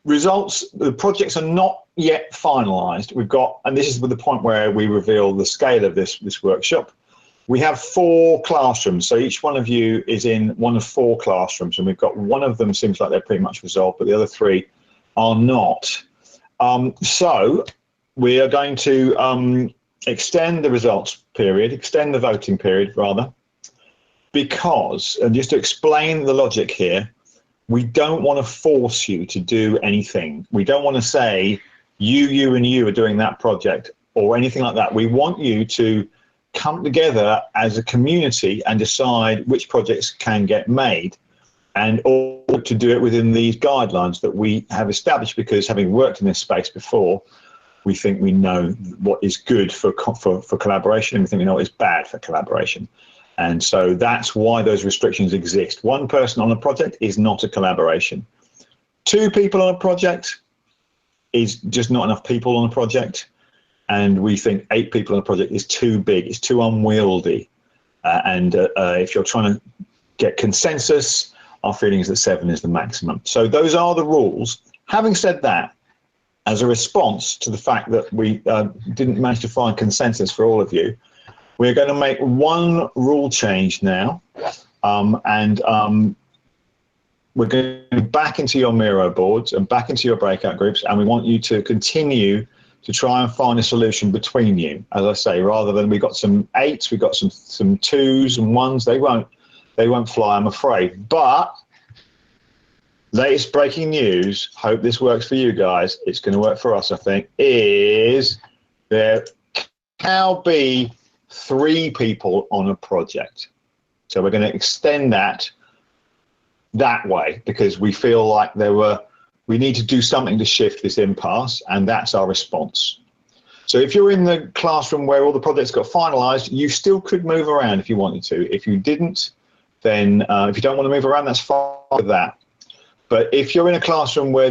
results, the projects are not yet finalised. We've got, and this is the point where we reveal the scale of this workshop. We have 4 classrooms, so each one of you is in one of 4 classrooms, and we've got one of them seems like they're pretty much resolved, but the other 3 are not. So we are going to extend the results period, extend the voting period rather, because, and just to explain the logic here, we don't want to force you to do anything. We don't want to say you and you are doing that project or anything like that. We want you to come together as a community and decide which projects can get made, and all to do it within these guidelines that we have established, because having worked in this space before, we think we know what is good for collaboration, and we think we know what is bad for collaboration. And so that's why those restrictions exist. 1 person on a project is not a collaboration. 2 people on a project is just not enough people on a project. And we think 8 people on a project is too big, it's too unwieldy. If you're trying to get consensus, our feeling is that 7 is the maximum. So those are the rules. Having said that, as a response to the fact that we didn't manage to find consensus for all of you, we're going to make 1 rule change now, we're going to back into your Miro boards and back into your breakout groups, and we want you to continue to try and find a solution between you. As I say, rather than we got some 8s, we got some 2s and 1s. They won't fly, I'm afraid. But latest breaking news, hope this works for you guys, it's going to work for us, I think, is there can be 3 people on a project. So we're going to extend that way, because we feel like we need to do something to shift this impasse, and that's our response. So if you're in the classroom where all the projects got finalized, you still could move around if you wanted to. If you didn't, then if you don't want to move around, that's fine with that. But if you're in a classroom where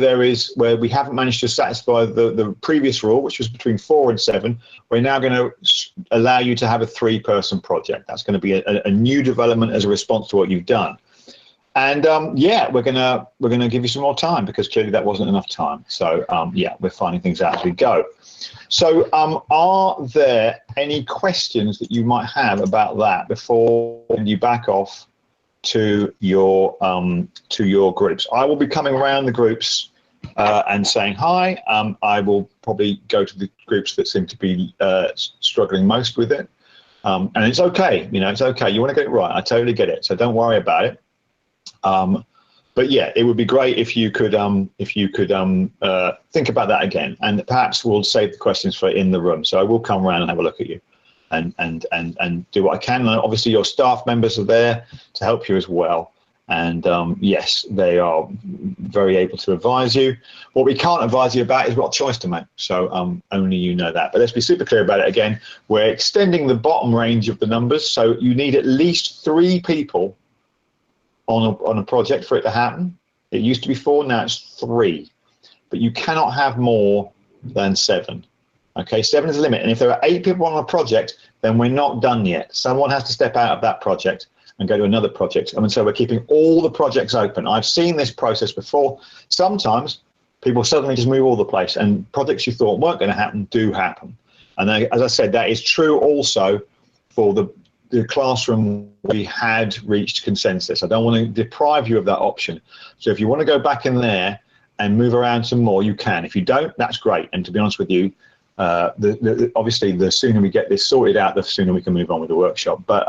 we haven't managed to satisfy the previous rule, which was between 4 and 7, we're now going to allow you to have a 3-person project. That's going to be a new development as a response to what you've done. And yeah, we're gonna give you some more time, because clearly that wasn't enough time. So yeah, we're finding things out as we go. So are there any questions that you might have about that before you back off to your groups? I will be coming around the groups and saying hi. I will probably go to the groups that seem to be struggling most with it, and it's okay. You know, it's okay. You want to get it right. I totally get it. So don't worry about it. But yeah, it would be great if you could think about that again, and perhaps we'll save the questions for in the room. So I will come around and have a look at you and do what I can. And obviously your staff members are there to help you as well. And yes, they are very able to advise you. What we can't advise you about is what choice to make. So only you know that. But let's be super clear about it again. We're extending the bottom range of the numbers. So you need at least 3 people on a project for it to happen. It used to be 4, now it's 3, but you cannot have more than 7. Okay, 7 is the limit, and if there are 8 people on a project, then we're not done yet. Someone has to step out of that project and go to another project, and so we're keeping all the projects open. I've seen this process before. Sometimes people suddenly just move all the place, and projects you thought weren't going to happen do happen. And as I said, that is true also for the classroom we had reached consensus. I don't want to deprive you of that option. So if you want to go back in there and move around some more, you can. If you don't, that's great. And to be honest with you, obviously the sooner we get this sorted out, the sooner we can move on with the workshop. But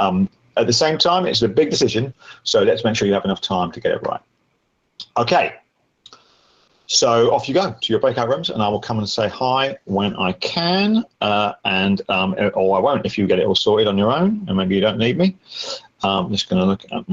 at the same time, it's a big decision. So let's make sure you have enough time to get it right. Okay. So off you go to your breakout rooms, and I will come and say hi when I can, or I won't if you get it all sorted on your own, and maybe you don't need me. I'm just going to look at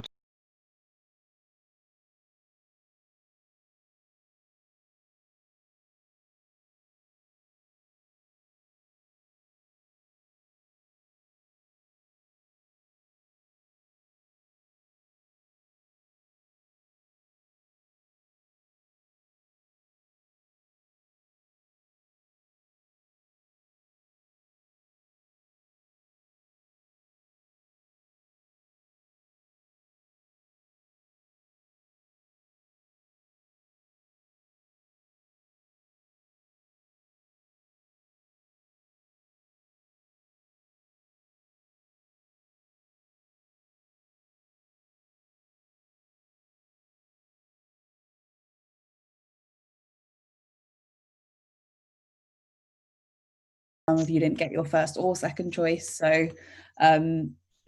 of you didn't get your first or second choice. So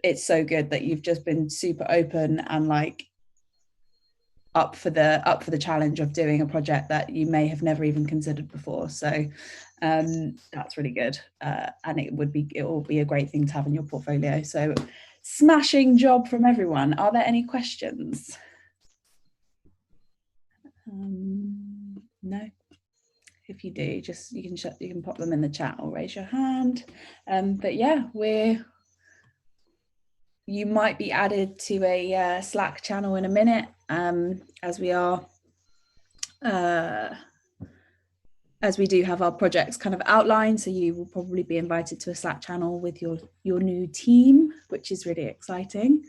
it's so good that you've just been super open and like up for the challenge of doing a project that you may have never even considered before. So that's really good, and it will be a great thing to have in your portfolio. So smashing job from everyone. Are there any questions? No. If you do, just you can pop them in the chat or raise your hand. But yeah, you might be added to a Slack channel in a minute, as we do have our projects kind of outlined. So you will probably be invited to a Slack channel with your new team, which is really exciting.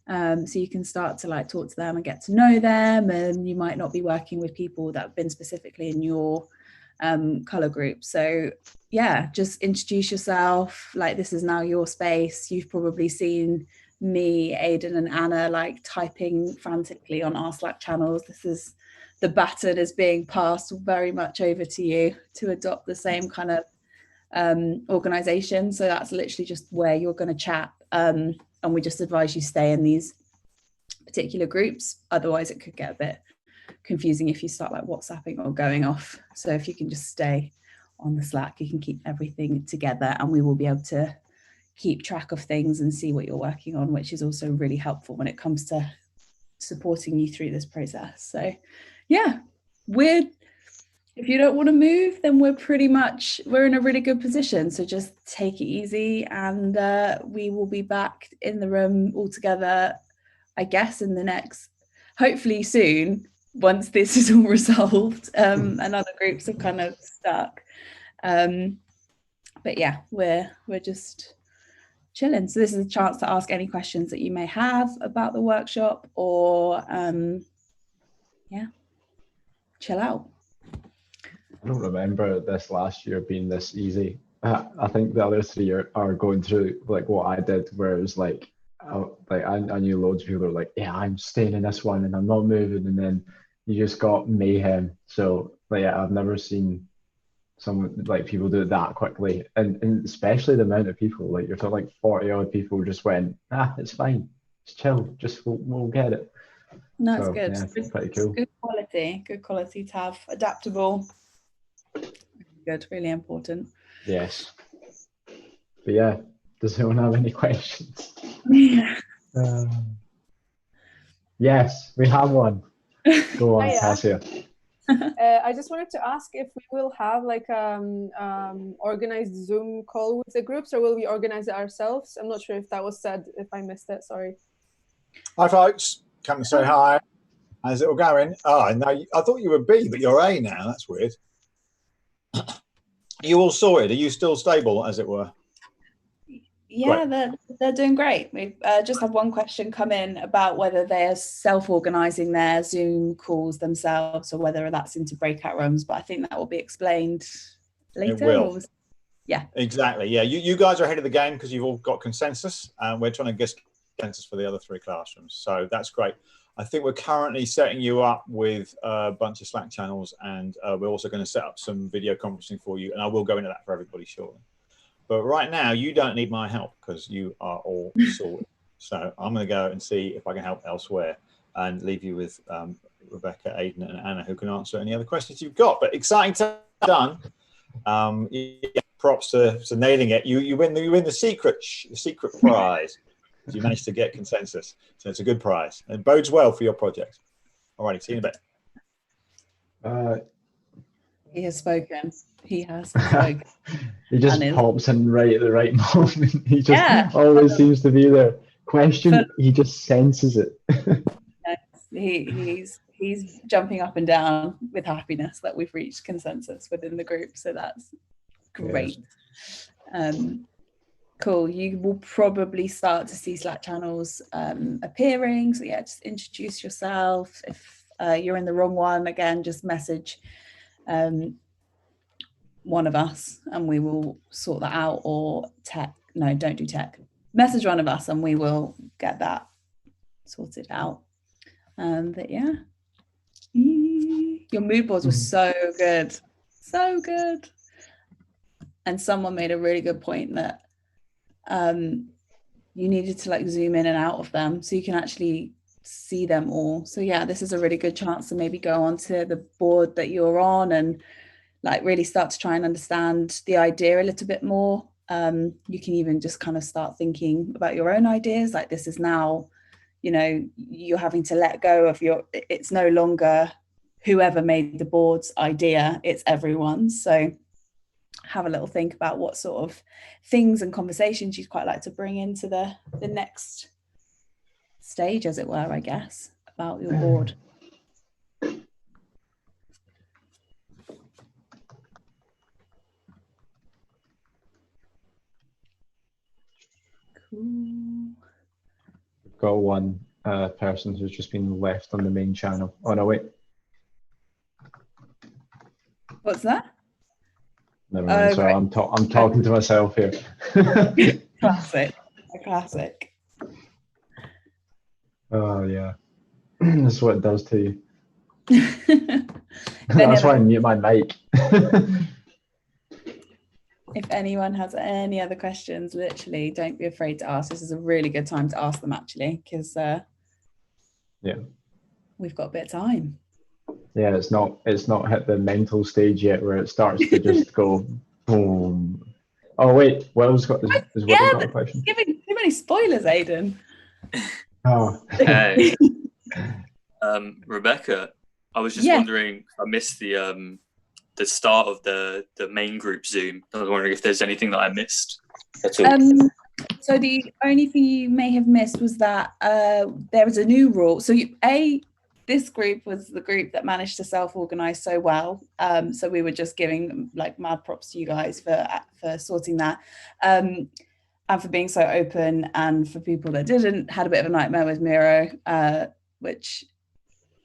So you can start to like talk to them and get to know them, and you might not be working with people that have been specifically in your color group. So yeah, just introduce yourself. Like, this is now your space. You've probably seen me, Aidan and Anna like typing frantically on our Slack channels. This is the baton is being passed very much over to you to adopt the same kind of organization. So that's literally just where you're going to chat, and we just advise you stay in these particular groups. Otherwise it could get a bit confusing if you start like WhatsApping or going off. So if you can just stay on the Slack, you can keep everything together, and we will be able to keep track of things and see what you're working on, which is also really helpful when it comes to supporting you through this process. So yeah, if you don't want to move, then we're in a really good position. So just take it easy, and we will be back in the room all together, I guess, in the next, hopefully soon, once this is all resolved, and other groups have kind of stuck. But yeah, we're just chilling. So this is a chance to ask any questions that you may have about the workshop, or yeah, chill out. I don't remember this last year being this easy. I think the other 3 are going through like what I did, where it was like I knew loads of people were like, yeah, I'm staying in this one and I'm not moving, and then you just got mayhem. So like, yeah, I've never seen someone like people do it that quickly, and especially the amount of people, like you're talking like 40 odd people just went, it's fine, it's chill, just we'll get it. No, it's good. Yeah, it's pretty cool. Good quality to have. Adaptable. Good, really important. Yes. But yeah, does anyone have any questions? Yeah. Yes, we have one. Go on, Cassia. I just wanted to ask if we will have like organized Zoom call with the groups, or will we organize it ourselves? I'm not sure if that was said, if I missed it, sorry. Hi folks, come and say hi. How's it all going? Oh, no, I thought you were B, but you're A now. That's weird. You all sorted? Are you still stable, as it were? Yeah, they're doing great. We've just had one question come in about whether they're self-organizing their Zoom calls themselves, or whether that's into breakout rooms. But I think that will be explained later. It will. Yeah. Exactly. Yeah, you guys are ahead of the game because you've all got consensus, and we're trying to get consensus for the other 3 classrooms. So that's great. I think we're currently setting you up with a bunch of Slack channels, and we're also going to set up some video conferencing for you, and I will go into that for everybody shortly. But right now, you don't need my help because you are all sorted. So I'm going to go and see if I can help elsewhere, and leave you with Rebecca, Aidan, and Anna, who can answer any other questions you've got. But exciting to be done. Yeah, props to nailing it. You win the secret prize. You managed to get consensus, so it's a good prize. It bodes well for your project. All righty, see you in a bit. He has spoken. He has spoken. He just pops in right at the right moment. He just always seems to be there. He just senses it. He's jumping up and down with happiness that we've reached consensus within the group. So that's great. Yes. Cool. You will probably start to see Slack channels appearing. So yeah, just introduce yourself. If you're in the wrong one, again, just message one of us and we will sort that out, or don't do tech. Message one of us and we will get that sorted out. But yeah, your mood boards were so good. So good. And someone made a really good point that you needed to like zoom in and out of them so you can actually see them all. So yeah, this is a really good chance to maybe go onto the board that you're on and like really start to try and understand the idea a little bit more. You can even just kind of start thinking about your own ideas. Like this is now, you know, you're having to let go of it's no longer whoever made the board's idea, it's everyone's. So have a little think about what sort of things and conversations you'd quite like to bring into the next stage, as it were, I guess, about your board. Cool. We've got one person who's just been left on the main channel. Oh no, wait. What's that? Never mind. Sorry, right. I'm talking to myself here. Classic. A classic. Oh yeah, that's what it does to you. That's why I mute my mic. If anyone has any other questions, literally don't be afraid to ask. This is a really good time to ask them, actually, because yeah, we've got a bit of time. Yeah, it's not hit the mental stage yet where it starts to just go boom. Oh wait, Will's got got a question. Giving too many spoilers, Aidan. Oh. Hey. Rebecca, I was just wondering, I missed the start of the main group Zoom. I was wondering if there's anything that I missed at all. So the only thing you may have missed was that there was a new rule. So this group was the group that managed to self-organize so well. So we were just giving like mad props to you guys for sorting that. And for being so open, and for people that didn't, had a bit of a nightmare with Miro, which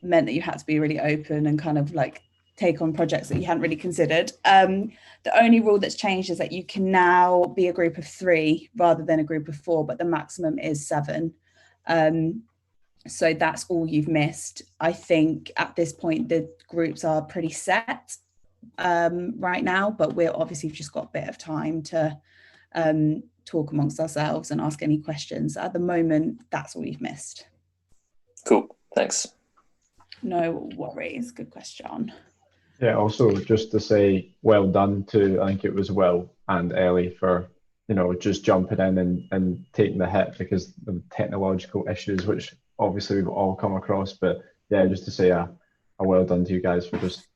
meant that you had to be really open and kind of like take on projects that you hadn't really considered. The only rule that's changed is that you can now be a group of 3 rather than a group of 4, but the maximum is 7. So that's all you've missed. I think at this point, the groups are pretty set right now, but we're obviously just got a bit of time to talk amongst ourselves and ask any questions. At the moment, that's all you've missed. Cool, thanks. No worries, good question. Yeah, also just to say well done to, I think it was Will and Ellie for, just jumping in and taking the hit because of technological issues, which obviously we've all come across. But yeah, just to say a well done to you guys for just,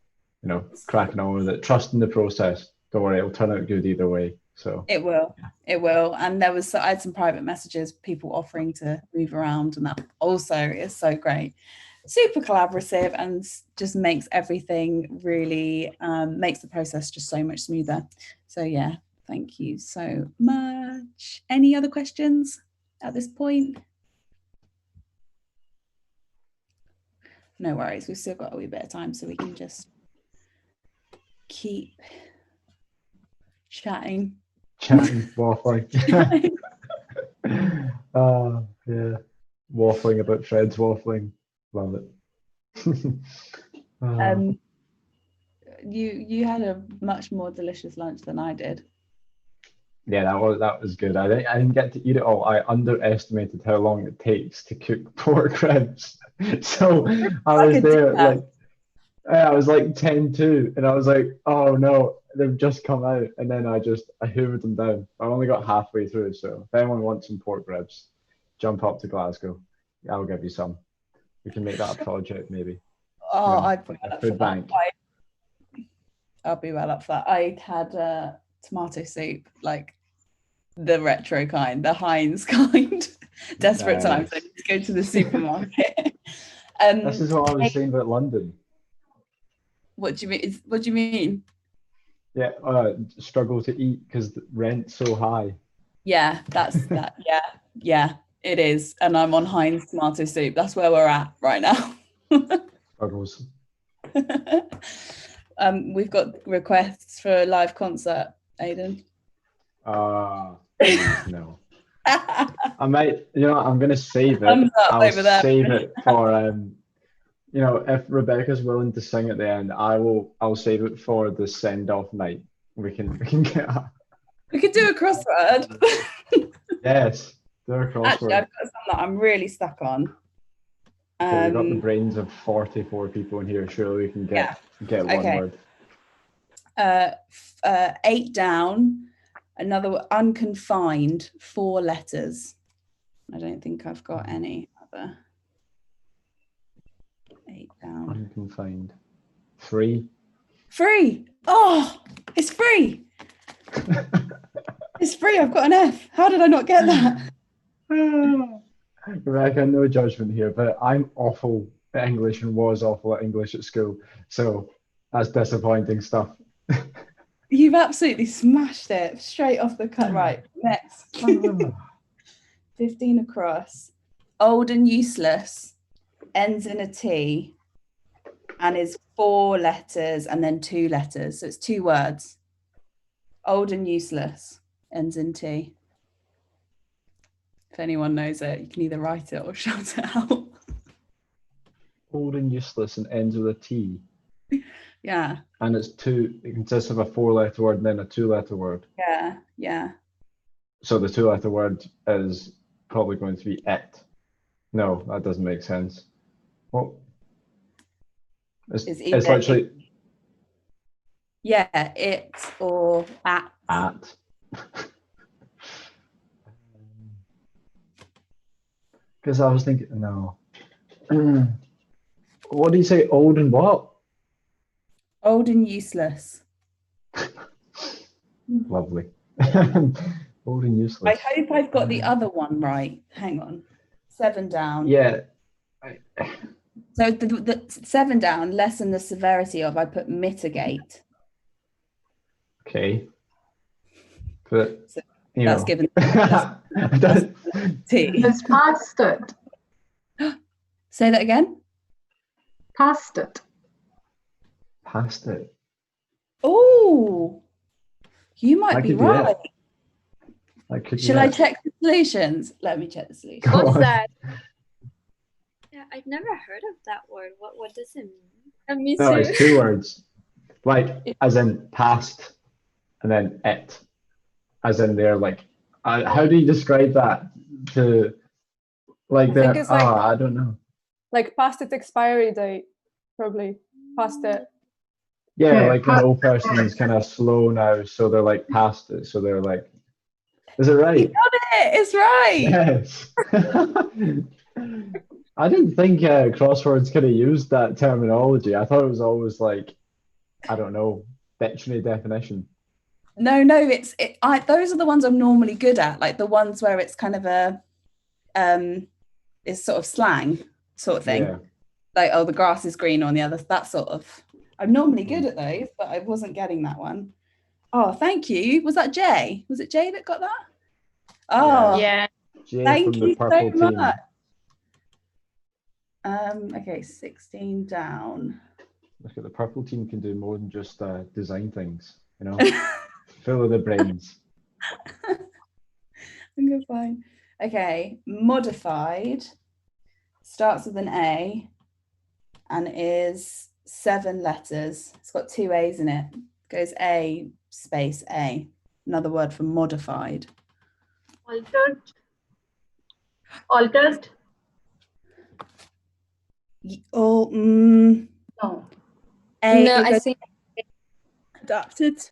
cracking on with it, trusting the process. Don't worry, it'll turn out good either way. So it will. And I had some private messages, people offering to move around, and that also is so great. Super collaborative and just makes everything really makes the process just so much smoother. So yeah, thank you so much. Any other questions at this point? No worries, we've still got a wee bit of time, so we can just keep chatting, waffling. Yeah, waffling about Fred's waffling. Love it. You had a much more delicious lunch than I did. Yeah, that was good. I didn't get to eat it all. I underestimated how long it takes to cook pork ribs. So I was there I was like 10-2, and I was like, oh no, they've just come out, and then I hoovered them down. I only got halfway through, so if anyone wants some pork ribs, jump up to Glasgow. I'll give you some. We can make that a project, maybe. Oh, I'd be well up for that. I'll be well up for that. I had tomato soup, like the retro kind, the Heinz kind. Desperate times. I need to go to the supermarket. This is what I was saying about London. What do you mean? Yeah, struggle to eat because the rent's so high. Yeah, that's that. Yeah, it is. And I'm on Heinz tomato soup. That's where we're at right now. Struggles. We've got requests for a live concert, Aidan. No. I might, I'm going to save it. I'll save it for, if Rebecca's willing to sing at the end, I'll save it for the send-off night we can get a, We could do a crossword. yes, do a Actually, crossword. I've got some that I'm really stuck on. Okay, we've got the brains of 44 people in here. Surely we can get one Okay. word. 8 down. Another unconfined, 4 letters. I don't think I've got any other. 8 down. Unconfined. 3. Free. Oh, it's free. It's free. I've got an F. How did I not get that? Rebecca, no judgment here, but I'm awful at English and was awful at English at school. So that's disappointing stuff. You've absolutely smashed it straight off the cut. Right, next. 15 across. Old and useless. Ends in a T. And is 4 letters and then 2 letters. So it's 2 words. Old and useless. Ends in T. If anyone knows it, you can either write it or shout it out. Old and useless and ends with a T. Yeah. And it consists of a 4-letter word and then a 2-letter word. Yeah. Yeah. So the 2-letter word is probably going to be it. No, that doesn't make sense. Well, it's literally it or at. At. Because I was thinking, no. What do you say? Old and what? Old and useless. Lovely. Old and useless. I hope I've got the other one right. Hang on. 7 down. Yeah. So the 7 down, lessen the severity of, I put mitigate. Okay. But, So you that's know. given T. It's past it. Say that again. Past it. Past it. Oh, you might I be could do right. that. Shall I check the solutions? Let me check the solutions. Go What's on. that? Yeah, I've never heard of that word. What does it mean? Me No, too. it's 2 words. Like, as in past, and then it. As in they're like, how do you describe that to, like, think it's like- I don't know. Like past its expiry date, probably. Past it. Yeah, Yeah, like an old person is kind of slow now, so they're like past it. So they're like, is it You right? got it. It's right. Yes. I didn't think crosswords could have used that terminology. I thought it was always like, I don't know, dictionary definition. No, those are the ones I'm normally good at, like the ones where it's kind of a it's sort of slang sort of thing. Yeah. Like, oh, the grass is green on the other, that sort of. I'm normally good at those, but I wasn't getting that one. Oh, thank you. Was that Jay? Was it Jay that got that? Oh, Yeah. Jay thank from the you purple so team. much. Okay, 16 down. Look at the purple team can do more than just design things, you know, full of the brains. I'm good, fine. Okay, modified starts with an A and is 7 letters. It's got 2 A's in it. Goes A space A. Another word for modified. Altered. Altered. No. A. No, it I goes think adapted.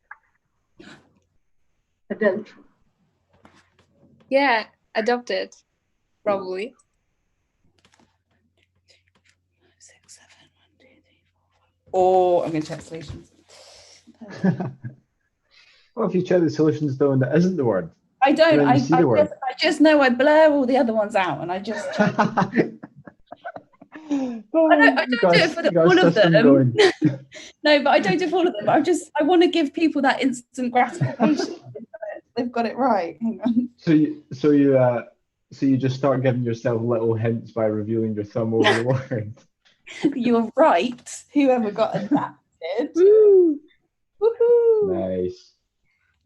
Adult. yeah, adopted, probably. 6, 7, 1, 2, 3, 4, 5. Or I'm going to check solutions. Well, if you check the solutions though, and that isn't the word. I don't. Then you see the word. I just know I blur all the other ones out, and I just. I don't do it for all of them. No, but I don't do it for all of them. I want to give people that instant gratification. They've got it right. Hang on. So you just start giving yourself little hints by revealing your thumb over the word. You're right. Whoever got adapted. Woo! Woohoo! Nice.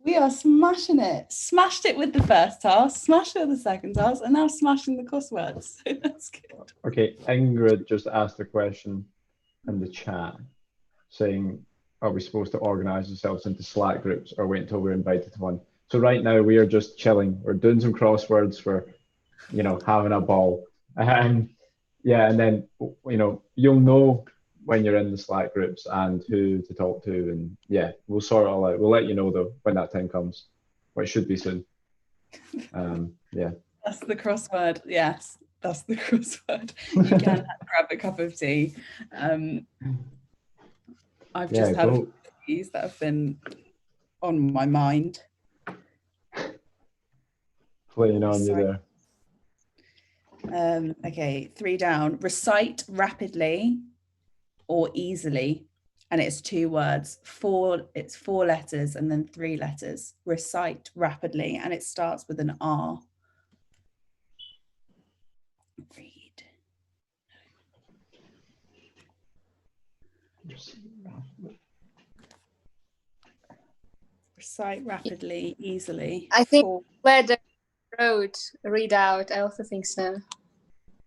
We are smashing it. Smashed it with the first task, smashed it with the second task, and now smashing the crosswords. So that's good. Okay, Ingrid just asked a question in the chat saying, are we supposed to organize ourselves into Slack groups or wait until we're invited to one? So right now we are just chilling. We're doing some crosswords. We're, having a ball. Yeah, and then, you'll know when you're in the Slack groups and who to talk to. And yeah, we'll sort it all out. We'll let you know though when that time comes, which should be soon. Yeah. That's the crossword. Yes, that's the crossword. You can grab a cup of tea. I've just had a few of these that have been on my mind. Playing on you there. Okay, 3 down. Recite rapidly or easily, and it's 2 words. It's 4 letters and then 3 letters. Recite rapidly, and it starts with an R. Read. Recite rapidly, easily. I think where the road, read out. I also think so.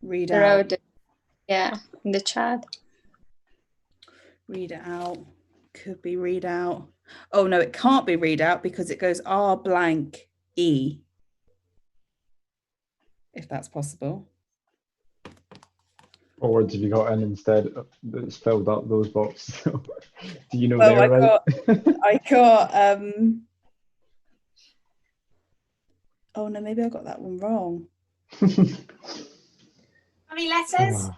Read the out. Road, yeah, in the chat. Read it out. Could be read out. Oh no, it can't be read out because it goes R blank E. If that's possible. What words have you got in instead that's filled up those boxes? Do you know Oh, they're right? I got oh no, maybe I got that one wrong. How many letters?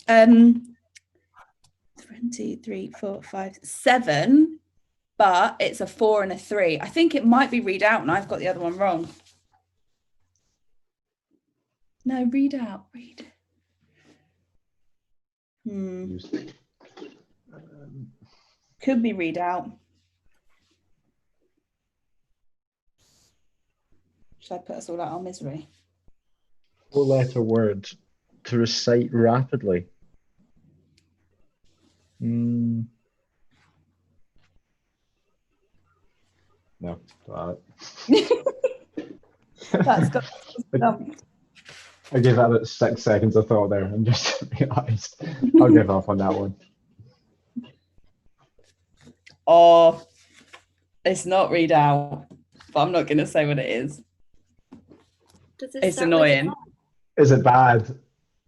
1, 2, 3, 4, 5, 7, but it's a 4 and a 3. I think it might be read out and I've got the other one wrong. No, read out. Read. Could be read out. Should I put us all out our misery? 4-letter word to recite rapidly. No. That's got I gave that about 6 seconds of thought there and just realised I'll give up on that one. Oh, it's not read out, but I'm not going to say what it is. It's annoying. Is it bad?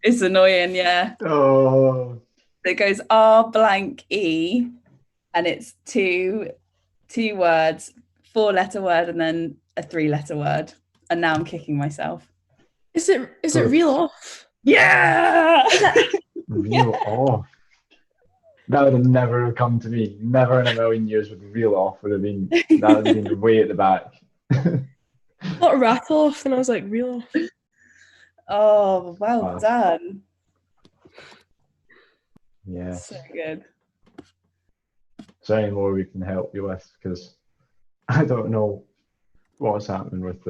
It's annoying, yeah. Oh. It goes R blank E, and it's two words, 4-letter word, and then a 3-letter word. And now I'm kicking myself. Is it reel off? Yeah. Reel off. That would have never come to me. Never in a million years would reel off that would have been way at the back. Not rattle off, and I was like, reel off. Oh, well done. Yeah. So good. Is there any more we can help you with? Because I don't know what's happening with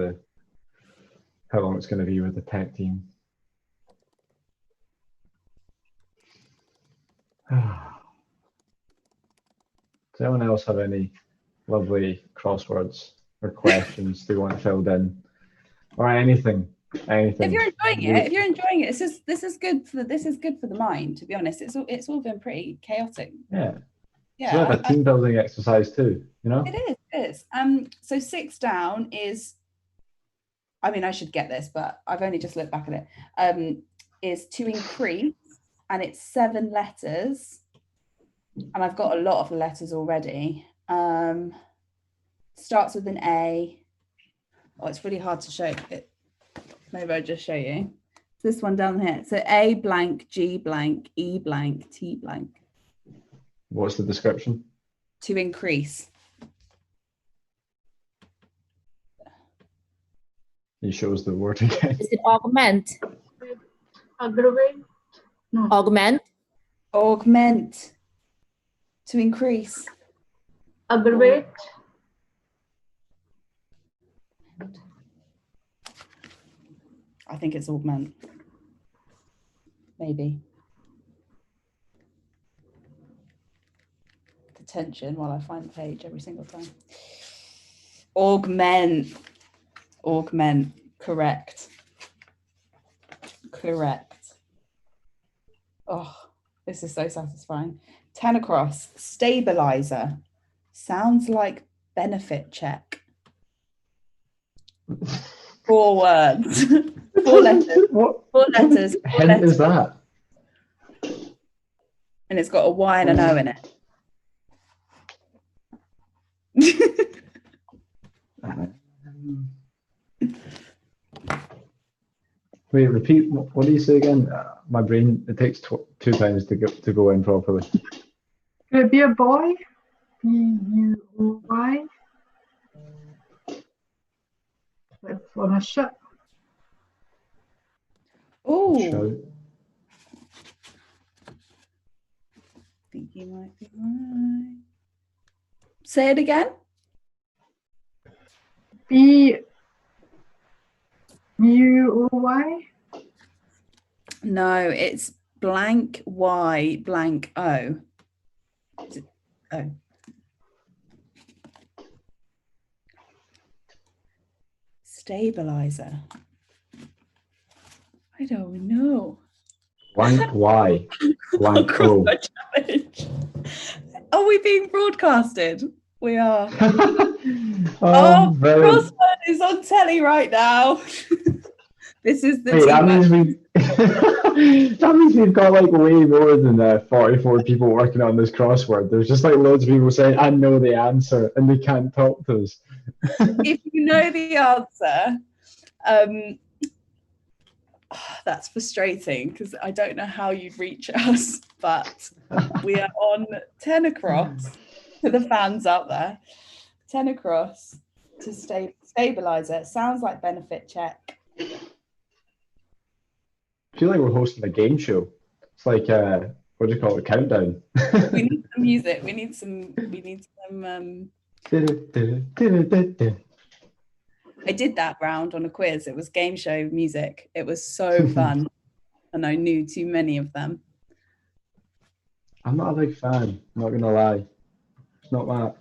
how long it's going to be with the tech team. Does anyone else have any lovely crosswords or questions they want filled in, or anything? If you're enjoying it, this is good for the mind. To be honest, it's all been pretty chaotic. Yeah. Yeah. It's like a team building exercise too, you know. It is. So 6 down is. I mean, I should get this, but I've only just looked back at it. Is to increase, and it's 7 letters. And I've got a lot of the letters already. Starts with an A. Oh, it's really hard to show it. Maybe I'll just show you. This one down here. So A blank, G blank, E blank, T blank. What's the description? To increase. He shows the word again. Is it augment? Aggravate? No. Augment? Augment. To increase. Aggravate? I think it's augment. Maybe. The tension while I find the page every single time. Augment. Augment. Correct. Oh, this is so satisfying. 10 across. Stabilizer. Sounds like benefit check. 4 words. 4 letters. What 4 letters. 4 hint letters. is that? And it's got a Y and an O in it. Wait, repeat. What do you say again? My brain, it takes 2 times to go in properly. Could it be a boy? B-U-O-Y. Like on a ship. Oh, Shout. I think you might be right. Say it again. B-U-O-Y. No, it's blank Y blank O. Oh. Stabilizer. I don't know. Blank Y. Blank O. Are we being broadcasted? We are. Oh, Crossword is on telly right now. This is the Wait, that means team. that means we've got like way more than 44 people working on this crossword. There's just like loads of people saying, I know the answer, and they can't talk to us. If you know the answer, that's frustrating because I don't know how you'd reach us, but we are on 10 across to the fans out there. 10 across to stabilizer. It sounds like benefit check. I feel like we're hosting a game show. It's like what do you call it? Countdown. We need some music. We need some. I did that round on a quiz. It was game show music. It was so fun, and I knew too many of them. I'm not a big fan. I'm not gonna lie. It's not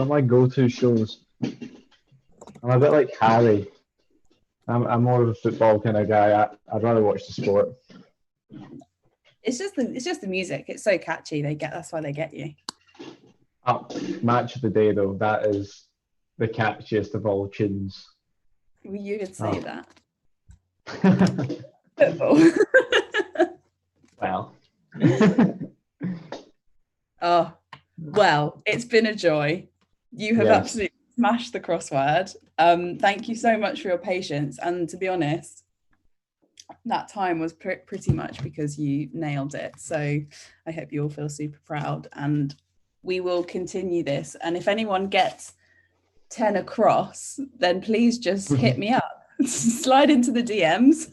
my go-to shows. I'm a bit like Harry. I'm more of a football kind of guy. I'd rather watch the sport. It's just the music. It's so catchy. That's why they get you. Match of the day though. That is the catchiest of all tunes. Well, you could say that. Well. Oh, well, it's been a joy. You have absolutely smashed the crossword. Thank you so much for your patience. And to be honest, that time was pretty much because you nailed it. So I hope you all feel super proud. And we will continue this. And if anyone gets 10 across, then please just hit me up. Slide into the DMs.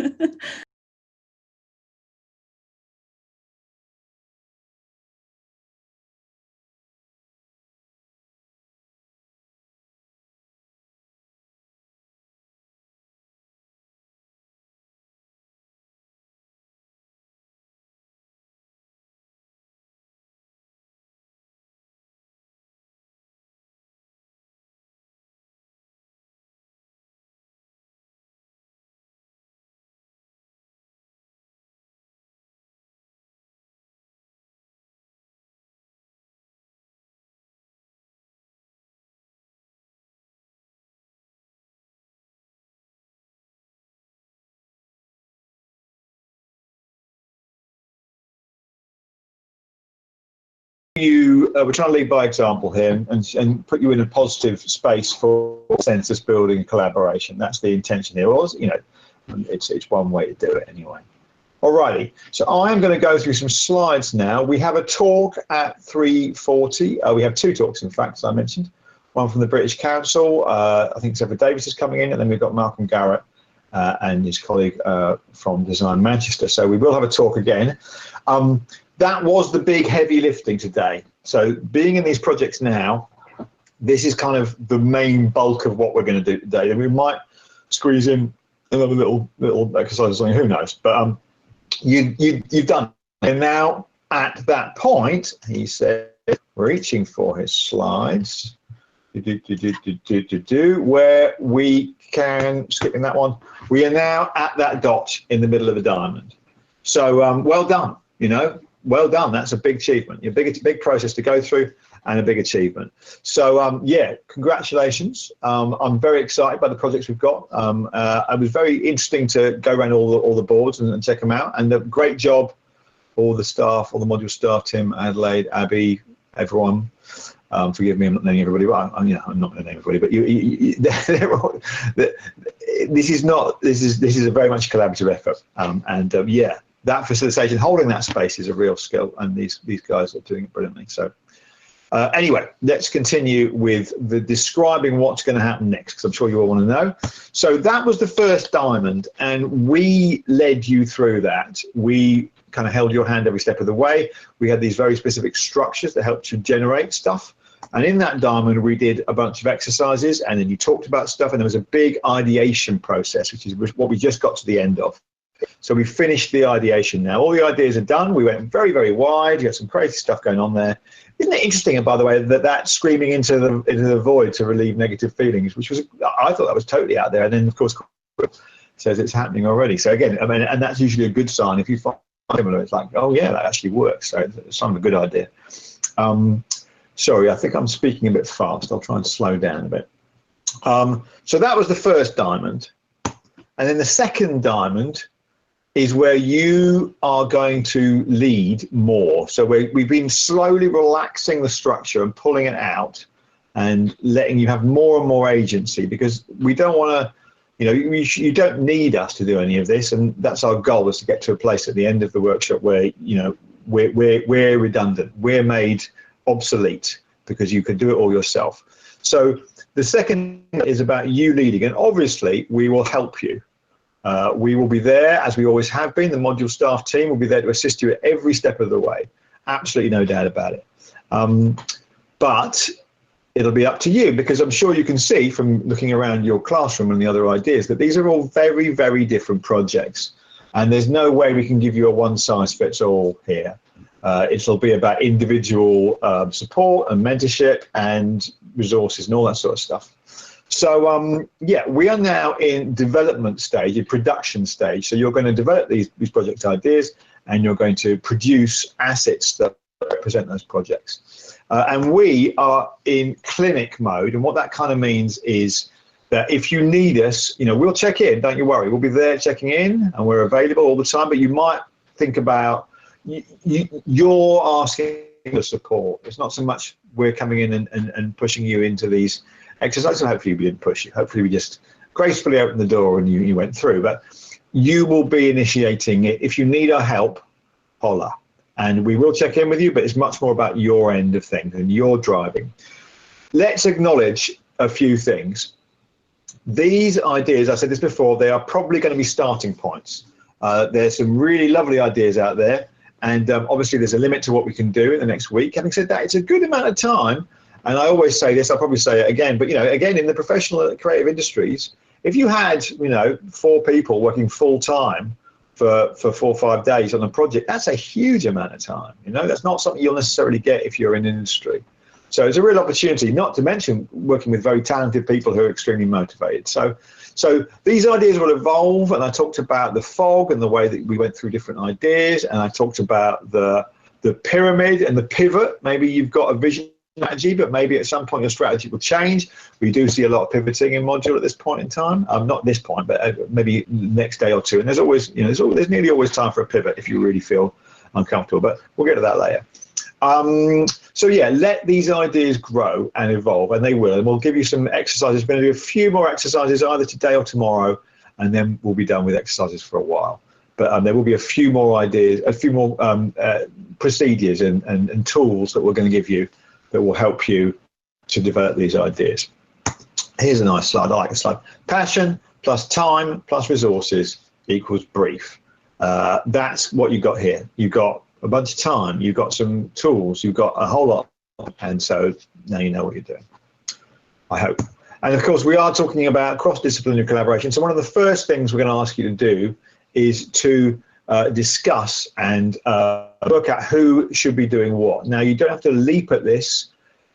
We're trying to lead by example here and put you in a positive space for census building and collaboration. That's the intention here. It's one way to do it anyway. Alrighty, so I'm going to go through some slides now. We have a talk at 3:40. We have 2 talks, in fact, as I mentioned. One from the British Council. I think Zephyr Davis is coming in, and then we've got Malcolm Garrett and his colleague from Design Manchester. So we will have a talk again. That was the big heavy lifting today. So being in these projects now, this is kind of the main bulk of what we're going to do today. And we might squeeze in another little exercise or something, who knows. But you've done it. And now at that point, he said, reaching for his slides, where we can, skipping that one, we are now at that dot in the middle of the diamond. So well done, well done. That's a big achievement. A big process to go through and a big achievement. So yeah, congratulations. I'm very excited by the projects we've got. It was very interesting to go around all the boards and check them out. And a great job, all the staff, all the module staff, Tim, Adelaide, Abby, everyone. Forgive me, I'm not naming everybody, but I'm not going to name everybody. But this is a very much collaborative effort, yeah, that facilitation, holding that space is a real skill, and these guys are doing it brilliantly. So anyway, let's continue with the describing what's going to happen next, because I'm sure you all want to know. So that was the first diamond, and we led you through that. We kind of held your hand every step of the way. We had these very specific structures that helped you generate stuff. And in that diamond, we did a bunch of exercises, and then you talked about stuff, and there was a big ideation process, which is what we just got to the end of. So we finished the ideation now. All the ideas are done. We went very, very wide. You got some crazy stuff going on there. Isn't it interesting, and by the way, that screaming into the void to relieve negative feelings, which was, I thought that was totally out there. And then, of course, says it's happening already. So again, I mean, and that's usually a good sign. If you find similar, it's like, oh yeah, that actually works. So it's kind of a good idea. Sorry, I think I'm speaking a bit fast. I'll try and slow down a bit. So that was the first diamond. And then the second diamond is where you are going to lead more. So we've been slowly relaxing the structure and pulling it out and letting you have more and more agency, because we don't want to, you don't need us to do any of this. And that's our goal, is to get to a place at the end of the workshop where, we're redundant. We're made obsolete because you can do it all yourself. So the second is about you leading, and obviously we will help you. We will be there, as we always have been. The module staff team will be there to assist you at every step of the way. Absolutely no doubt about it. But it'll be up to you, because I'm sure you can see from looking around your classroom and the other ideas that these are all very, very different projects. And there's no way we can give you a one-size-fits-all here. It'll be about individual support and mentorship and resources and all that sort of stuff. So yeah, we are now in development stage, in production stage. So you're going to develop these project ideas, and you're going to produce assets that represent those projects. And we are in clinic mode, and what that kind of means is that if you need us, we'll check in, don't you worry. We'll be there checking in, and we're available all the time. But you might think about, you're asking for support. It's not so much we're coming in and pushing you into these exercises. Hopefully we didn't push you. Hopefully we just gracefully opened the door and you went through. But you will be initiating it. If you need our help, holler. And we will check in with you, but it's much more about your end of things and your driving. Let's acknowledge a few things. These ideas, I said this before, they are probably going to be starting points. There's some really lovely ideas out there. And obviously there's a limit to what we can do in the next week. Having said that, it's a good amount of time. And I always say this, I'll probably say it again, but again, in the professional creative industries, if you had, 4 people working full time for 4 or 5 days on a project, that's a huge amount of time. That's not something you'll necessarily get if you're in industry. So it's a real opportunity, not to mention working with very talented people who are extremely motivated. So these ideas will evolve, and I talked about the fog and the way that we went through different ideas, and I talked about the pyramid and the pivot. Maybe you've got a vision strategy, but maybe at some point your strategy will change. We do see a lot of pivoting in Module at this point in time. Not this point, but maybe the next day or two. And there's always, there's nearly always time for a pivot if you really feel uncomfortable, but we'll get to that later. So yeah, let these ideas grow and evolve, and they will. And we'll give you some exercises. We're going to do a few more exercises either today or tomorrow, and then we'll be done with exercises for a while. But there will be a few more ideas, a few more procedures and tools that we're going to give you that will help you to develop these ideas. Here's a nice slide. I like the slide. Passion plus time plus resources equals brief. That's what you got here. You've got a bunch of time, you've got some tools, you've got a whole lot, and so now you know what you're doing, I hope. And of course, we are talking about cross-disciplinary collaboration. So one of the first things we're going to ask you to do is to discuss and work out who should be doing what. Now, you don't have to leap at this.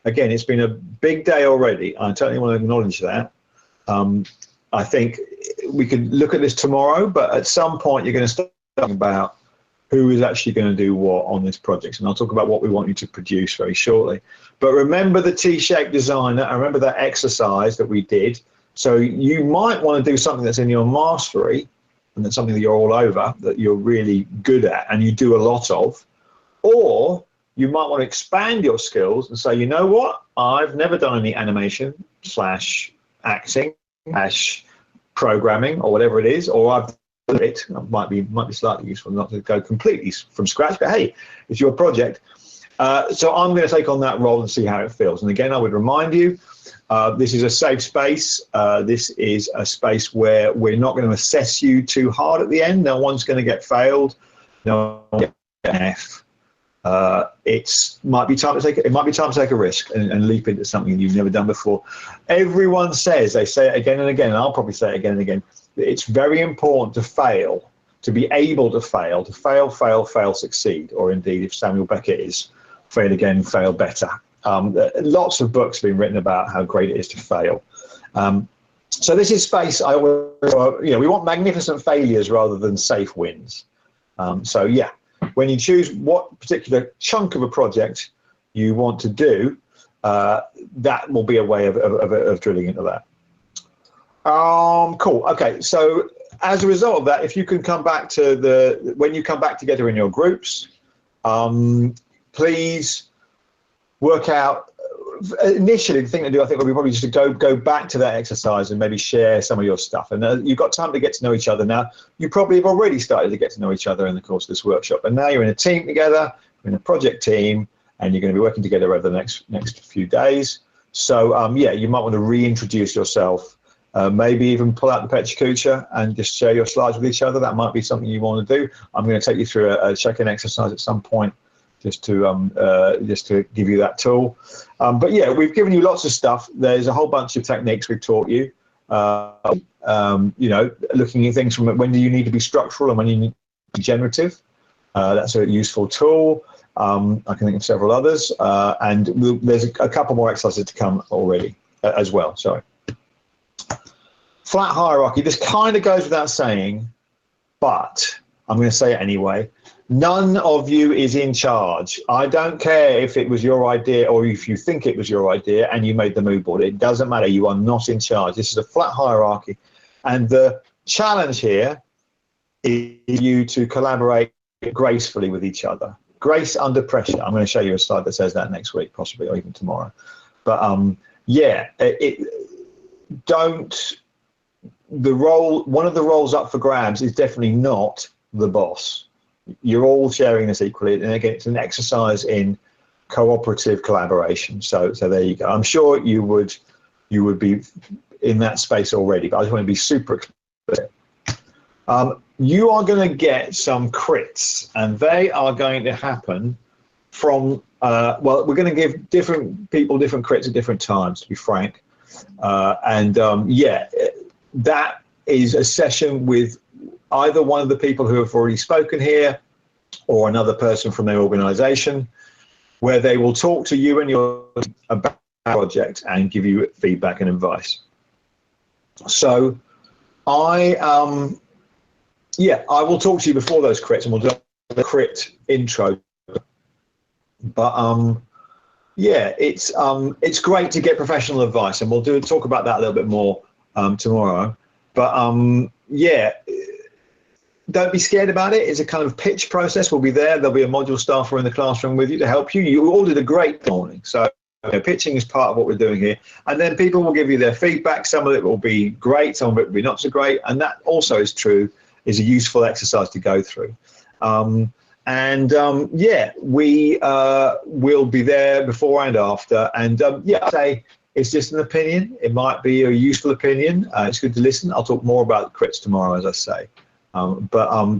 Again, it's been a big day already. I totally want to acknowledge that. I think we could look at this tomorrow, but at some point you're going to start talking about who is actually going to do what on this project. And I'll talk about what we want you to produce very shortly. But remember the T-shaped designer, and remember that exercise that we did. So you might want to do something that's in your mastery, and that's something that you're all over, that you're really good at and you do a lot of. Or you might want to expand your skills and say, you know what, I've never done any animation / acting / programming or whatever it is, or I've done it. It might be slightly useful not to go completely from scratch, but hey, it's your project. So I'm going to take on that role and see how it feels. And again, I would remind you, this is a safe space. This is a space where we're not going to assess you too hard at the end. No one's going to get failed. No one will get an F. It might be time to take a risk and leap into something you've never done before. Everyone says, they say it again and again, and I'll probably say it again and again, it's very important to fail, to be able to fail, fail, succeed, or indeed, if Samuel Beckett is, fail again, fail better. Lots of books have been written about how great it is to fail. So this is space, we want magnificent failures rather than safe wins. So yeah, when you choose what particular chunk of a project you want to do, that will be a way of drilling into that. Cool. Okay. So as a result of that, if you can come back to when you come back together in your groups, please work out. Initially, the thing to do, I think, would be probably just to go back to that exercise and maybe share some of your stuff. And you've got time to get to know each other now. You probably have already started to get to know each other in the course of this workshop. And now you're in a team together, you're in a project team, and you're going to be working together over the next few days. So yeah, you might want to reintroduce yourself. Maybe even pull out the Pecha and just share your slides with each other. That might be something you want to do. I'm going to take you through a check-in exercise at some point, just to give you that tool. But yeah, we've given you lots of stuff. There's a whole bunch of techniques we've taught you. Looking at things from when do you need to be structural and when you need to be generative. That's a useful tool. I can think of several others, and there's a couple more exercises to come already as well. Sorry. Flat hierarchy. This kind of goes without saying, but I'm going to say it anyway. None of you is in charge. I don't care if it was your idea or if you think it was your idea and you made the mood board. It doesn't matter. You are not in charge. This is a flat hierarchy. And the challenge here is you to collaborate gracefully with each other. Grace under pressure. I'm going to show you a slide that says that next week, possibly, or even tomorrow. But yeah, one of the roles up for grabs is definitely not the boss. You're all sharing this equally, and again, it's an exercise in cooperative collaboration. So there you go. I'm sure you would be in that space already, but I just want to be super clear. You are going to get some crits, and they are going to happen from well, we're going to give different people different crits at different times, to be frank. Yeah, that is a session with either one of the people who have already spoken here or another person from their organization, where they will talk to you and your about the project and give you feedback and advice. So I will talk to you before those crits, and we'll do a crit intro. But yeah, it's great to get professional advice, and we'll talk about that a little bit more tomorrow. But yeah, don't be scared about it. It's a kind of pitch process. We'll be there. There'll be a module staffer in the classroom with you to help you. You all did a great morning. So pitching is part of what we're doing here. And then people will give you their feedback. Some of it will be great. Some of it will be not so great. And that also is true, is a useful exercise to go through. Yeah, we will be there before and after. And yeah, I'd say it's just an opinion. It might be a useful opinion. It's good to listen. I'll talk more about crits tomorrow, as I say.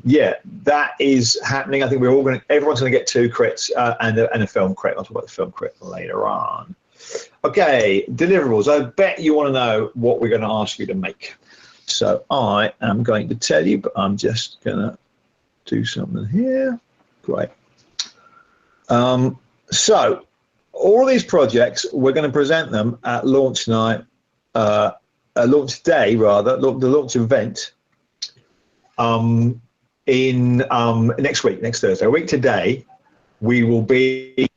Yeah, that is happening. I think everyone's going to get 2 crits and a film crit. I'll talk about the film crit later on. Okay, deliverables. I bet you want to know what we're going to ask you to make. So I am going to tell you, but I'm just going to do something here. Great. So all these projects, we're going to present them at launch night, launch day rather, the launch event. in next week, next Thursday, a week today, we will be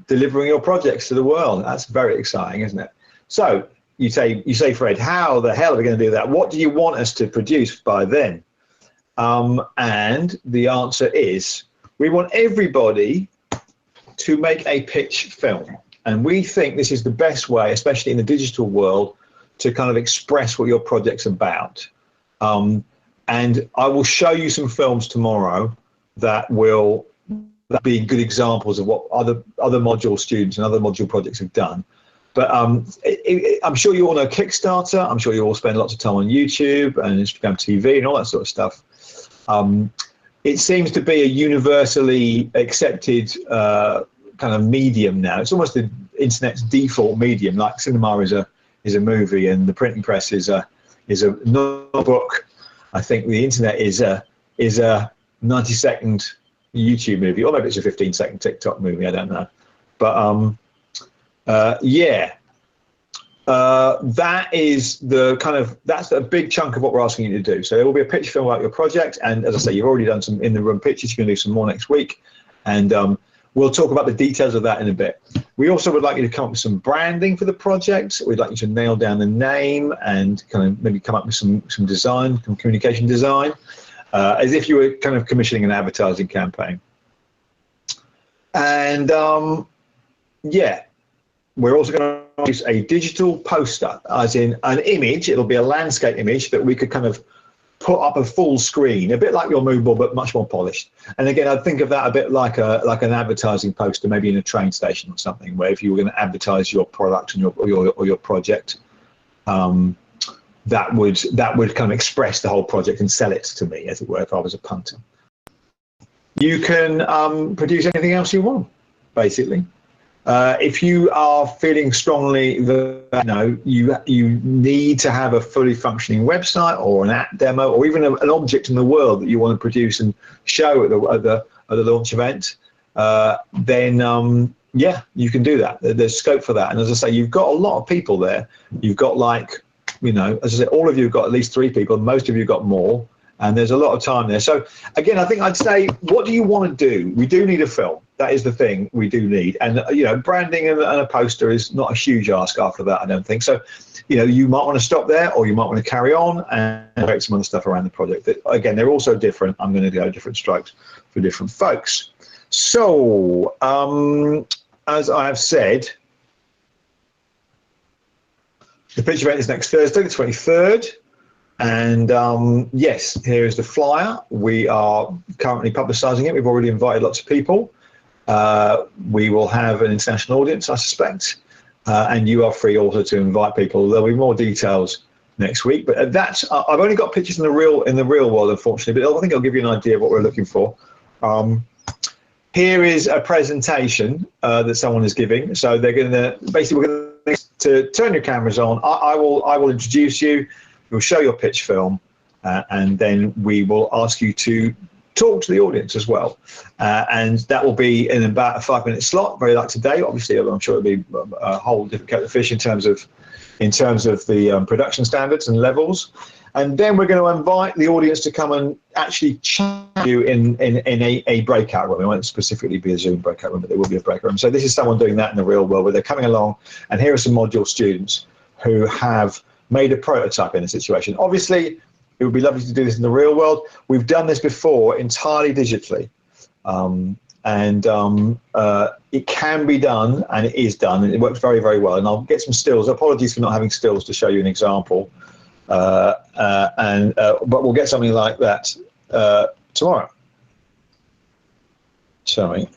delivering your projects to the world. That's very exciting, isn't it? So you say, Fred, how the hell are we going to do that? What do you want us to produce by then? And the answer is, we want everybody to make a pitch film. And we think this is the best way, especially in the digital world, to kind of express what your project's about. And I will show you some films tomorrow that will be good examples of what other module students and other module projects have done. But I'm sure you all know Kickstarter. I'm sure you all spend lots of time on YouTube and Instagram TV and all that sort of stuff. It seems to be a universally accepted kind of medium now. It's almost the internet's default medium. Like cinema is a movie, and the printing press is a book. I think the internet is a 90-second YouTube movie, or maybe it's a 15-second TikTok movie. I don't know, but that is that's a big chunk of what we're asking you to do. So there will be a pitch film about your project, and as I say, you've already done some in the room pitches. You can do some more next week, and we'll talk about the details of that in a bit. We also would like you to come up with some branding for the project. We'd like you to nail down the name and kind of maybe come up with some design, some communication design, as if you were kind of commissioning an advertising campaign. And yeah, we're also going to use a digital poster, as in an image. It'll be a landscape image that we could kind of put up a full screen, a bit like your Moodle, but much more polished. And again, I'd think of that a bit like an advertising poster, maybe in a train station or something, where if you were going to advertise your product and your project, that would kind of express the whole project and sell it to me, as it were, if I was a punter. You can produce anything else you want, basically. If you are feeling strongly that you need to have a fully functioning website or an app demo or even an object in the world that you want to produce and show at the launch event, then yeah, you can do that. There's scope for that. And as I say, you've got a lot of people there. You've got as I say, all of you have got at least 3 people. Most of you got more. And there's a lot of time there. So again, I think I'd say, what do you want to do? We do need a film. That is the thing we do need. And branding and a poster is not a huge ask after that, I don't think. So you might want to stop there, or you might want to carry on and create some other stuff around the project. Again, they're also different. I'm going to go different strokes for different folks. So as I have said, the pitch event is next Thursday, the 23rd. And yes, here is the flyer. We are currently publicising it. We've already invited lots of people. We will have an international audience, I suspect. And you are free also to invite people. There'll be more details next week. But I've only got pictures in the real world, unfortunately. But I think I'll give you an idea of what we're looking for. Here is a presentation that someone is giving. So they're going to basically, we're going to turn your cameras on. I will introduce you. We'll show your pitch film, and then we will ask you to talk to the audience as well. And that will be in about a 5-minute slot, very like today. Obviously, I'm sure it'll be a whole different kettle of fish in terms of the production standards and levels. And then we're going to invite the audience to come and actually chat to you in a breakout room. It won't specifically be a Zoom breakout room, but there will be a breakout room. So this is someone doing that in the real world, where they're coming along, and here are some module students who have made a prototype in a situation. Obviously, it would be lovely to do this in the real world. We've done this before entirely digitally. It can be done, and it is done, and it works very, very well. And I'll get some stills. Apologies for not having stills to show you an example. But we'll get something like that tomorrow. Sorry,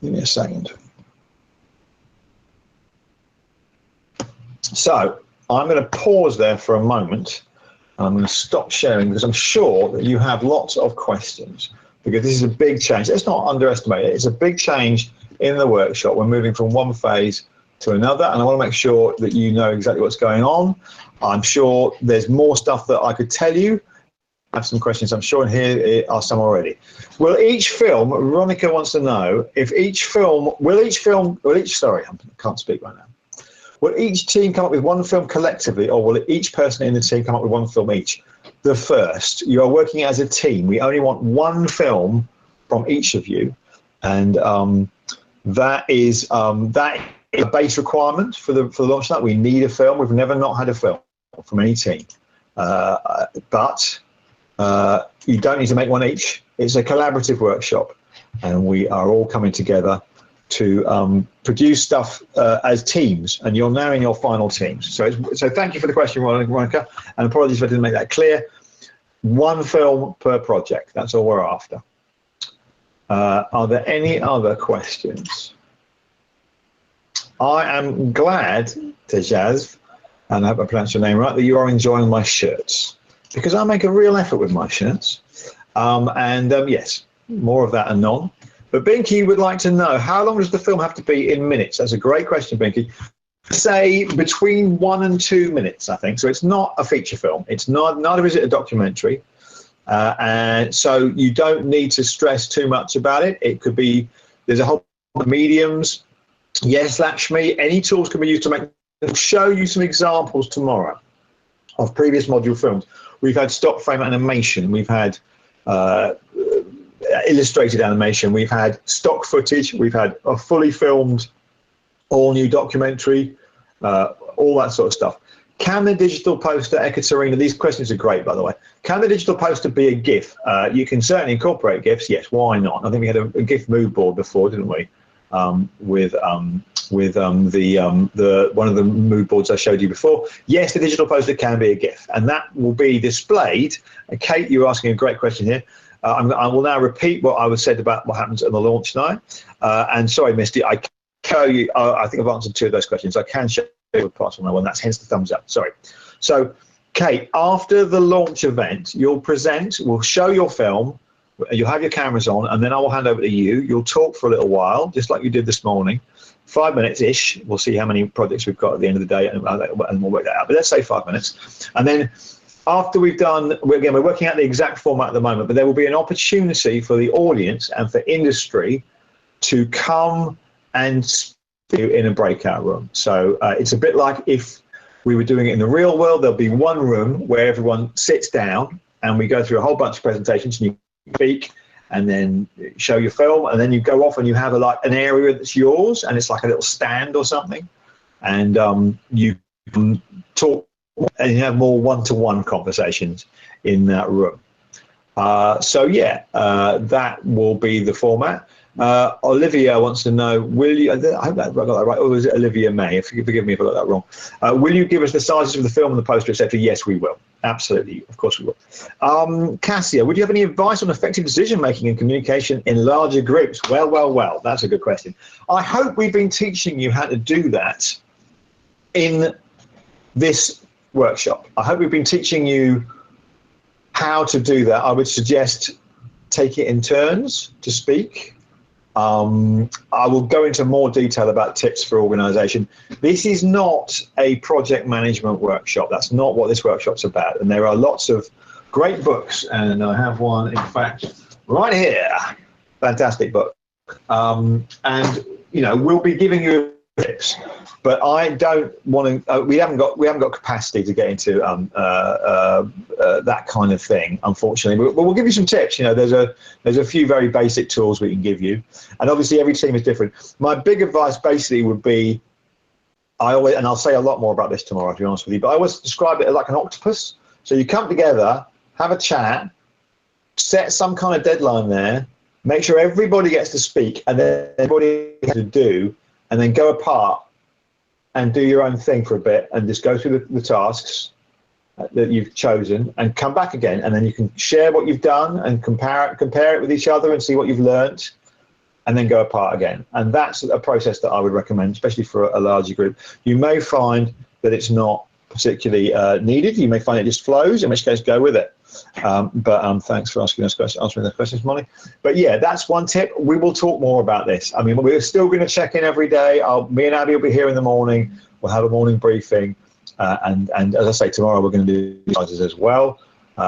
give me a second. So I'm going to pause there for a moment. I'm going to stop sharing because I'm sure that you have lots of questions, because this is a big change. Let's not underestimate it. It's a big change in the workshop. We're moving from one phase to another, and I want to make sure that you know exactly what's going on. I'm sure there's more stuff that I could tell you. I have some questions, I'm sure, and here are some already. Will each film, Veronica wants to know, if each film, sorry, I can't speak right now. Will each team come up with one film collectively, or will each person in the team come up with one film each? the first. You are working as a team. We only want one film from each of you, and that is a base requirement for the launch of that. We need a film. We've never not had a film from any team, but you don't need to make one each. It's a collaborative workshop, and we are all coming together to produce stuff as teams, and you're now in your final teams. So thank you for the question, Veronica, and apologies if I didn't make that clear. One film per project, that's all we're after. Are there any other questions? I am glad, Tejaz, and I hope I pronounced your name right, that you are enjoying my shirts, because I make a real effort with my shirts. Yes, more of that anon. But Binky would like to know, how long does the film have to be in minutes? That's a great question, Binky. Say between 1 and 2 minutes, I think. So it's not a feature film. It's not, neither is it a documentary. And so you don't need to stress too much about it. It could be, there's a whole lot of mediums. Yes, Lakshmi, any tools can be used to make, I'll show you some examples tomorrow of previous module films. We've had stop frame animation. We've had illustrated animation. We've had stock footage. We've had a fully filmed, all new documentary, all that sort of stuff. Can the digital poster, Ekaterina, these questions are great, by the way. Can the digital poster be a GIF? You can certainly incorporate GIFs. Yes, why not? I think we had a GIF mood board before, didn't we? With one of the mood boards I showed you before. Yes, the digital poster can be a GIF, and that will be displayed. Kate, you're asking a great question here. I will now repeat what I was said about what happens at the launch night. And sorry, Misty, I think I've answered 2 of those questions. I can show you parts on that one. That's hence the thumbs up. Sorry. So, Kate, after the launch event, we'll show your film. You'll have your cameras on, and then I will hand over to you. You'll talk for a little while, just like you did this morning. 5 minutes-ish. We'll see how many projects we've got at the end of the day, and we'll work that out. But let's say 5 minutes. And then after we've done, we're working out the exact format at the moment, but there will be an opportunity for the audience and for industry to come and speak in a breakout room. So it's a bit like if we were doing it in the real world. There'll be one room where everyone sits down and we go through a whole bunch of presentations, and you speak and then show your film, and then you go off and you have an area that's yours, and it's like a little stand or something, and you can talk and you have more one-to-one conversations in that room. So yeah, that will be the format. Olivia wants to know, will you, I hope I got that right, or was it Olivia May? Forgive me if I got that wrong. Will you give us the sizes of the film and the poster, etc.? Yes, we will. Absolutely, of course we will. Cassia, would you have any advice on effective decision-making and communication in larger groups? Well, that's a good question. I hope we've been teaching you how to do that in this workshop. I hope we've been teaching you how to do that. I would suggest take it in turns to speak. I will go into more detail about tips for organisation. This is not a project management workshop. That's not what this workshop's about. And there are lots of great books, and I have one, in fact, right here. Fantastic book. And, we'll be giving you tips. But I don't want to. We haven't got capacity to get into that kind of thing, unfortunately. But we'll give you some tips. There's a few very basic tools we can give you, and obviously every team is different. My big advice basically would be, I'll say a lot more about this tomorrow, to be honest with you. But I always describe it like an octopus. So you come together, have a chat, set some kind of deadline there, make sure everybody gets to speak, and then everybody has to do, and then go apart and do your own thing for a bit, and just go through the tasks that you've chosen, and come back again, and then you can share what you've done and compare it with each other and see what you've learnt, and then go apart again. And that's a process that I would recommend, especially for a larger group. You may find that it's not particularly needed. You may find it just flows, in which case go with it. Thanks for answering those questions, Molly. But yeah, that's one tip. We will talk more about this. I mean, we're still going to check in every day. Me and Abby will be here in the morning. We'll have a morning briefing. And as I say, tomorrow we're going to do sizes as well.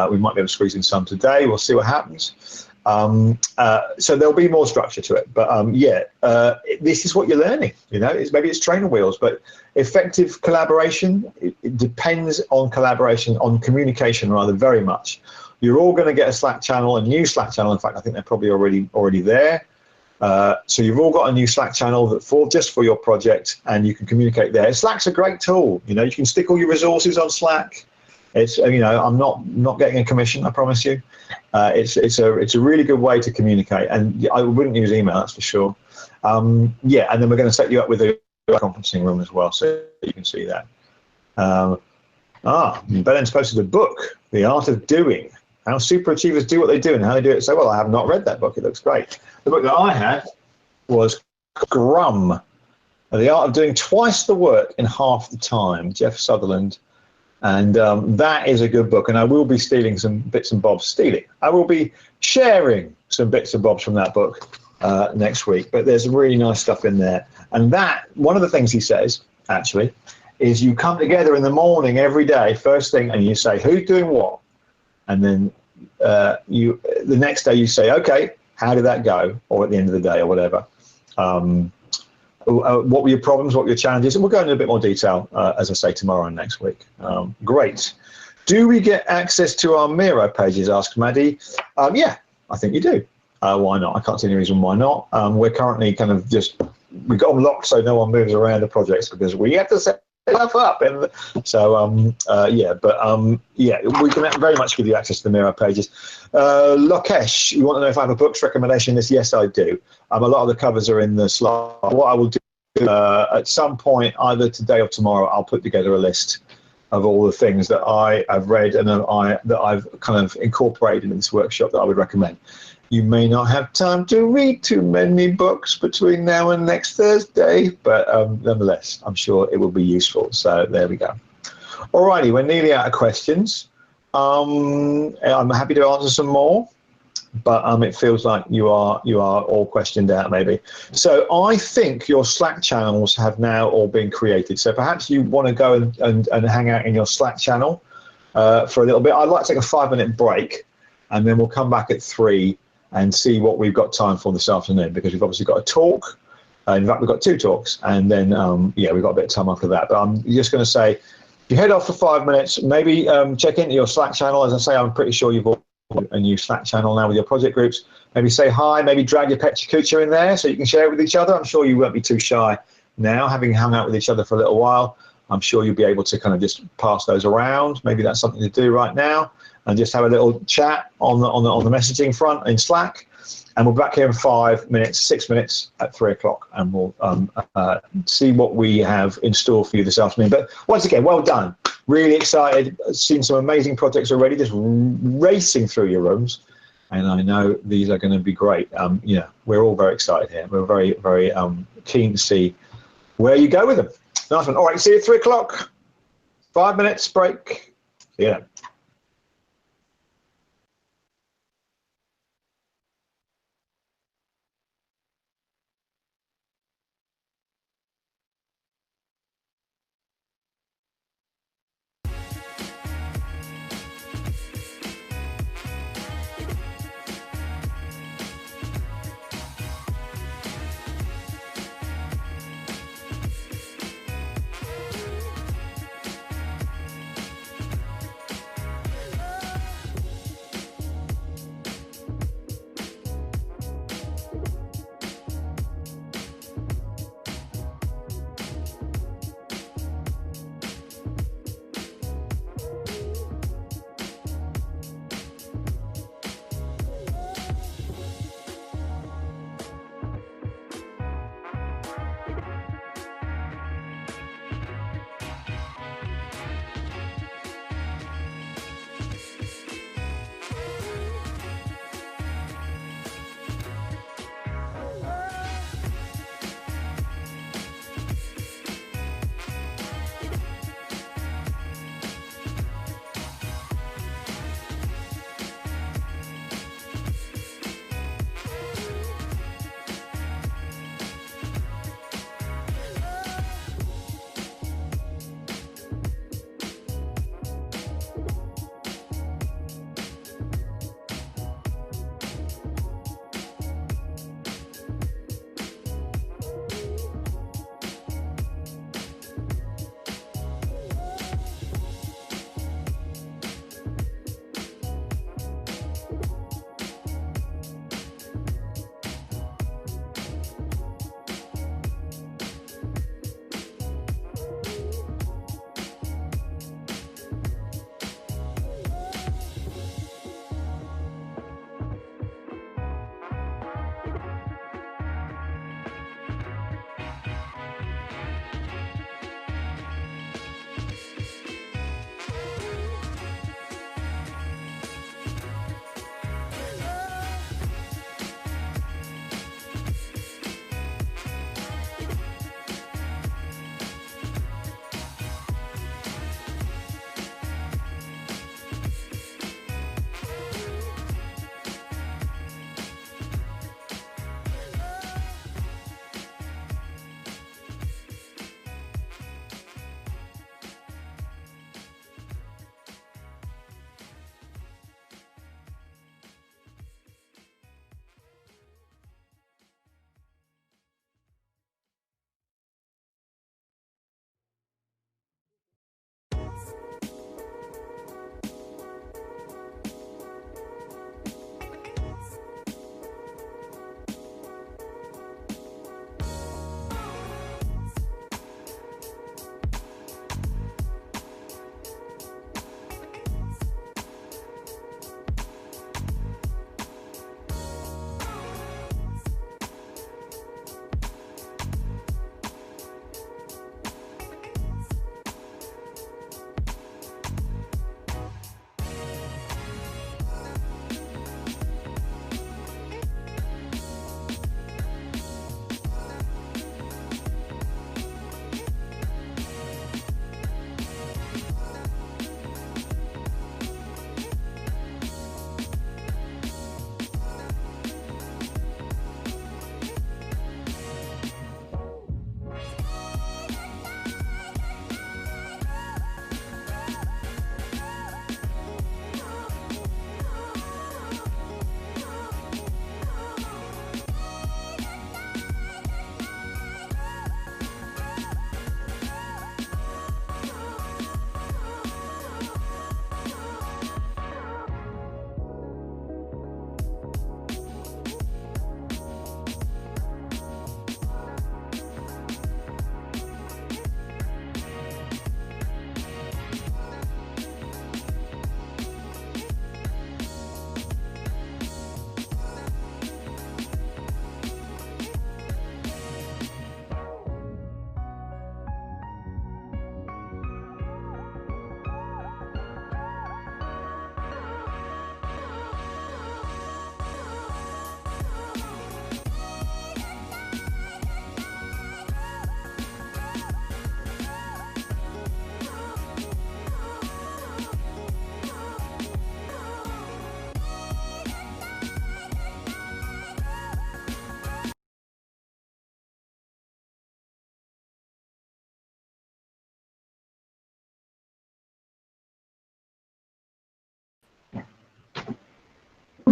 We might be able to squeeze in some today. We'll see what happens. So there'll be more structure to it, but this is what you're learning. Maybe it's trainer wheels, but effective collaboration, it depends on collaboration, on communication rather, very much. You're all going to get a Slack channel, a new Slack channel. In fact, I think they're probably already there. So you've all got a new Slack channel just for your project, and you can communicate there. Slack's a great tool. You can stick all your resources on Slack. It's I'm not getting a commission, I promise you. It's a really good way to communicate, and I wouldn't use email, that's for sure. And then we're going to set you up with a conferencing room as well, so you can see that. Belen's posted a book, The Art of Doing: How Super Achievers Do What They Do and How They Do It So Well. I have not read that book. It looks great. The book that I had was Scrum: The Art of Doing Twice the Work in Half the Time, Jeff Sutherland. And that is a good book, and I will be stealing some bits and bobs. I will be sharing some bits and bobs from that book next week, but there's really nice stuff in there. And that, one of the things he says, actually, is you come together in the morning every day, first thing, and you say, who's doing what? And then the next day you say, okay, how did that go? Or at the end of the day, or whatever. What were your problems? What were your challenges? And we'll go into a bit more detail, as I say, tomorrow and next week. Great. Do we get access to our Miro pages? Asks Maddie. Yeah, I think you do. Why not? I can't see any reason why not. We're currently kind of we've got them locked so no one moves around the projects because we have to set stuff up. And so, we can very much give you access to the Miro pages. Lokesh, you want to know if I have a books recommendation? Yes, I do. A lot of the covers are in the slide. What I will do at some point, either today or tomorrow, I'll put together a list of all the things that I have read and that I've kind of incorporated in this workshop that I would recommend. You may not have time to read too many books between now and next Thursday, but nonetheless, I'm sure it will be useful. So there we go. Alrighty, we're nearly out of questions. I'm happy to answer some more, but it feels like you are all questioned out maybe. So I think your Slack channels have now all been created. So perhaps you want to go and hang out in your Slack channel for a little bit. I'd like to take a 5-minute break, and then we'll come back at 3 and see what we've got time for this afternoon, because we've obviously got a talk. In fact, we've got 2 talks, and then we've got a bit of time after that. But I'm just going to say, you head off for 5 minutes, maybe check into your Slack channel. As I say, I'm pretty sure you've got a new Slack channel now with your project groups. Maybe say hi, maybe drag your pet Chikucha in there so you can share it with each other. I'm sure you won't be too shy now, having hung out with each other for a little while. I'm sure you'll be able to kind of just pass those around. Maybe that's something to do right now, and just have a little chat on the messaging front in Slack. And we'll be back here in 5 minutes, 6 minutes at 3 o'clock, and we'll see what we have in store for you this afternoon. But once again, well done. Really excited. Seen some amazing projects already, just racing through your rooms. And I know these are going to be great. We're all very excited here. We're very, very keen to see where you go with them. Nice one. All right, see you at 3 o'clock. 5 minutes break. See you then.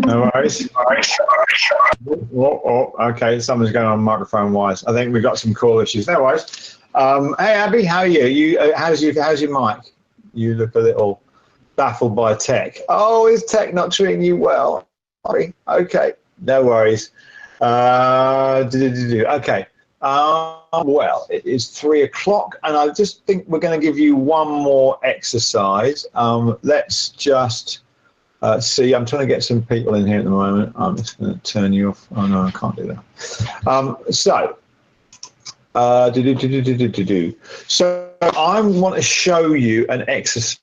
No worries. Okay, something's going on microphone wise. I think we've got some call issues. No worries. Hey Abby, how are you? How's your mic? You look a little baffled by tech. Oh, is tech not treating you well? Okay, no worries. Okay. Well, it is 3 o'clock, and I just think we're going to give you one more exercise. Let's just see. I'm trying to get some people in here at the moment. I'm just going to turn you off. Oh no, I can't do that. So I want to show you an exercise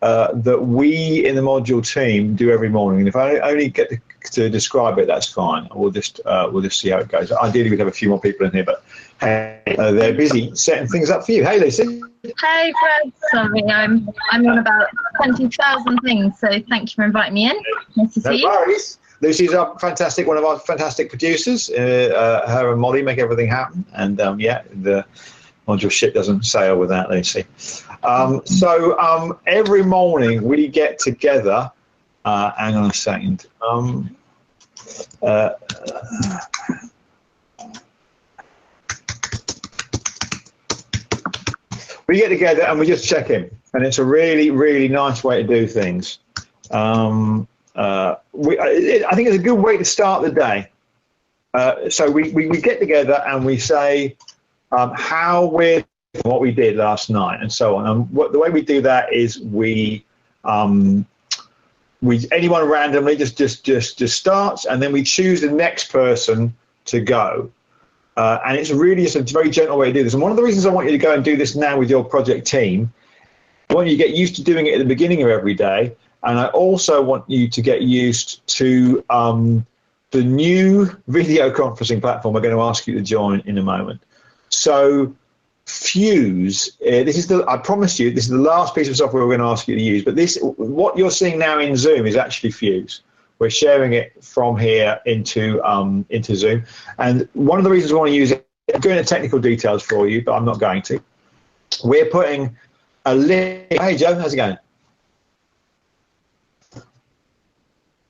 that we in the module team do every morning. And if I only get to describe it, that's fine. We'll just see how it goes. Ideally, we'd have a few more people in here, but hey, they're busy setting things up for you. Hey, Lucy. Hey, Fred. Sorry, I'm on about 20,000 things, so thank you for inviting me in. Nice to see you. No worries. Lucy's one of our fantastic producers. Her and Molly make everything happen, and yeah, the module ship doesn't sail without Lucy. So every morning we get together. Hang on a second. We get together and we just check in, and it's a really, really nice way to do things. I think it's a good way to start the day. So we get together and we say how we're, what we did last night and so on. And the way we do that is anyone randomly just starts, and then we choose the next person to go. And it's really just a very gentle way to do this. And one of the reasons I want you to go and do this now with your project team, I want you to get used to doing it at the beginning of every day. And I also want you to get used to the new video conferencing platform we're going to ask you to join in a moment. So Fuse, I promise you, this is the last piece of software we're going to ask you to use. But what you're seeing now in Zoom is actually Fuse. We're sharing it from here into Zoom. And one of the reasons we want to use it, I'm going into technical details for you, but I'm not going to. We're putting a link. Hey, Joe, how's it going?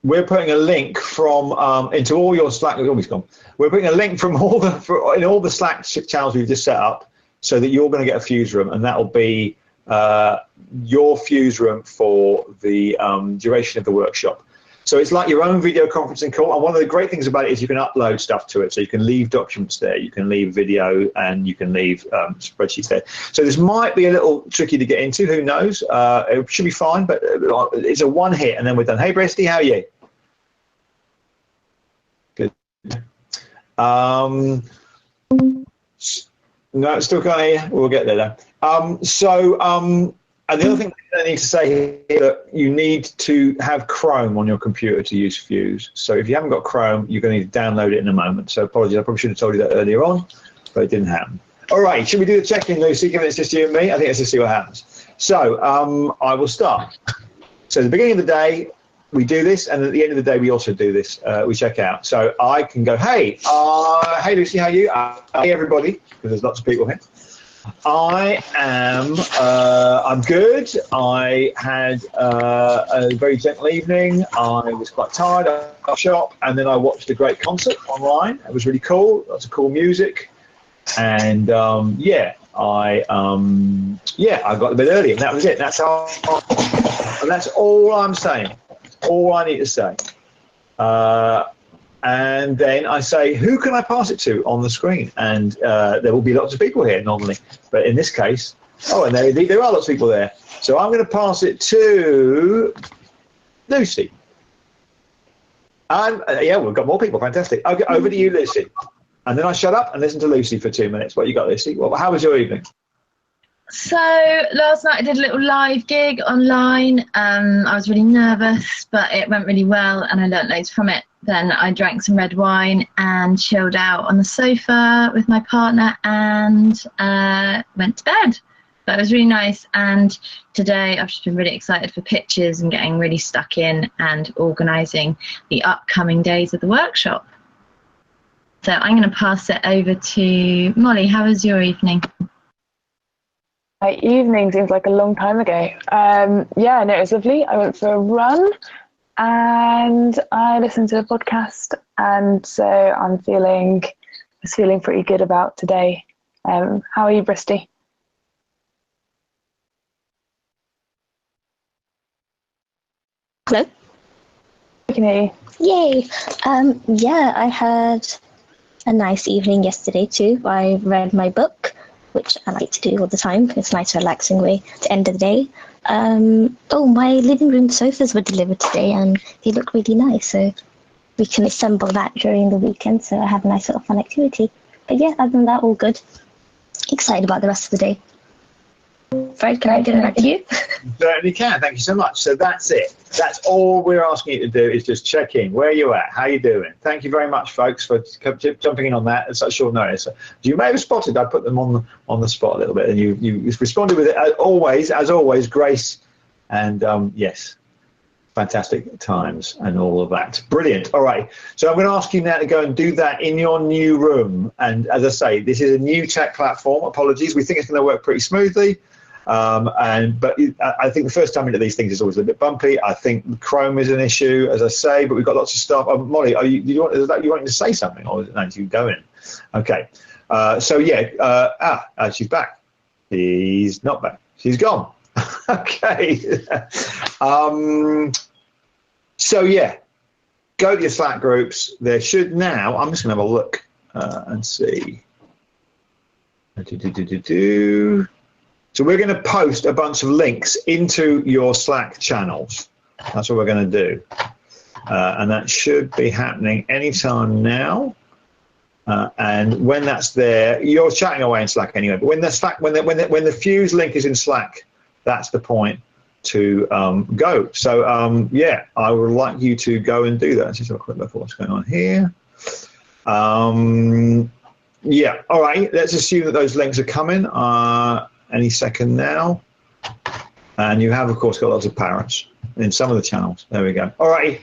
We're putting a link from into all your Slack. It's always gone. We're putting a link from in all the Slack channels we've just set up, so that you're going to get a Fuse room, and that will be your Fuse room for the duration of the workshop. So it's like your own video conferencing call, and one of the great things about it is you can upload stuff to it. So you can leave documents there, you can leave video, and you can leave spreadsheets there. So this might be a little tricky to get into, who knows? It should be fine, but it's a one hit and then we're done. Hey, Bresty, how are you? Good. No, still can't hear. We'll get there though. And the other thing I need to say here is that you need to have Chrome on your computer to use Fuse. So if you haven't got Chrome, you're going to need to download it in a moment. So apologies, I probably should have told you that earlier on, but it didn't happen. All right, should we do the check-in, Lucy, given it's just you and me? I think let's just see what happens. So I will start. So at the beginning of the day, we do this, and at the end of the day, we also do this. We check out. So I can go, hey Lucy, how are you? Hey everybody, because there's lots of people here. I'm good. I had a very gentle evening. I was quite tired. I got shop, and then I watched a great concert online. It was really cool. Lots of cool music, and I got a bit early, and that was it. That's all I'm saying. All I need to say. And then I say, who can I pass it to on the screen? And there will be lots of people here normally, but in this case, and there are lots of people there. So I'm going to pass it to Lucy. And yeah, we've got more people. Fantastic. Okay, over to you, Lucy. And then I shut up and listen to Lucy for 2 minutes. What you got, Lucy? Well, how was your evening? So last night I did a little live gig online. I was really nervous, but it went really well and I learnt loads from it. Then I drank some red wine and chilled out on the sofa with my partner and went to bed. That was really nice. And today I've just been really excited for pitches and getting really stuck in and organising the upcoming days of the workshop. So I'm going to pass it over to Molly. How was your evening? My evening seems like a long time ago. Yeah, no, it was lovely. I went for a run and I listened to the podcast, and so I was feeling pretty good about today. How are you, Bristy? Hello? I can hear you. Yay! Yeah, I had a nice evening yesterday too. I read my book, which I like to do all the time. It's a nice, relaxing way to end the day. My living room sofas were delivered today, and they look really nice. So we can assemble that during the weekend. So I have a nice little fun activity. But yeah, other than that, all good. Excited about the rest of the day. Fred, can I get it back to you? Certainly can. Thank you so much. So that's it. That's all we're asking you to do is just check in. Where are you at? How are you doing? Thank you very much, folks, for jumping in on that at such short notice. You may have spotted I put them on the spot a little bit, and you responded with it as always, grace, and yes, fantastic times and all of that. Brilliant. All right. So I'm going to ask you now to go and do that in your new room. And as I say, this is a new tech platform. Apologies. We think it's going to work pretty smoothly. But I think the first time into these things is always a bit bumpy. I think Chrome is an issue, as I say, but we've got lots of stuff. Molly, you wanting to say something, or is it nice you go in? Okay. She's back. She's not back. She's gone. Okay. Go to your Slack groups. There should now. I'm just going to have a look and see. So we're going to post a bunch of links into your Slack channels. That's what we're going to do. And that should be happening anytime now. And when that's there, you're chatting away in Slack anyway. But when the Fuse link is in Slack, that's the point to go. So I would like you to go and do that. Let's just have a quick look at what's going on here. All right. Let's assume that those links are coming. Any second now. And you have, of course, got lots of parrots in some of the channels. There we go. All right.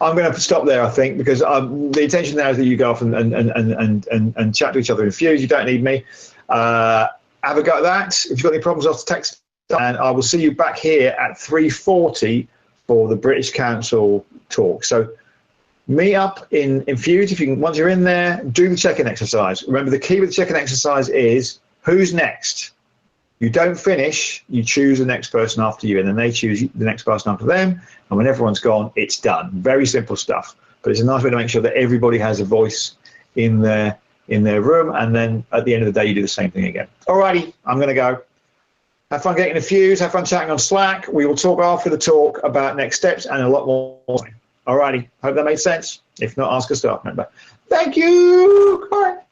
I'm going to stop there, I think, because the intention now is that you go off and chat to each other in Fuse. You don't need me. Have a go at that. If you've got any problems, I'll text. And I will see you back here at 3:40 for the British Council talk. So meet up in Fuse. If you can, once you're in there, do the check-in exercise. Remember, the key with the check-in exercise is who's next. You don't finish, you choose the next person after you, and then they choose the next person after them, and when everyone's gone, it's done. Very simple stuff, but it's a nice way to make sure that everybody has a voice in their room, and then at the end of the day, you do the same thing again. Alrighty, I'm going to go. Have fun getting a Fuse, have fun chatting on Slack. We will talk after the talk about next steps and a lot more. Alrighty, hope that made sense. If not, ask a staff member. Thank you. Bye.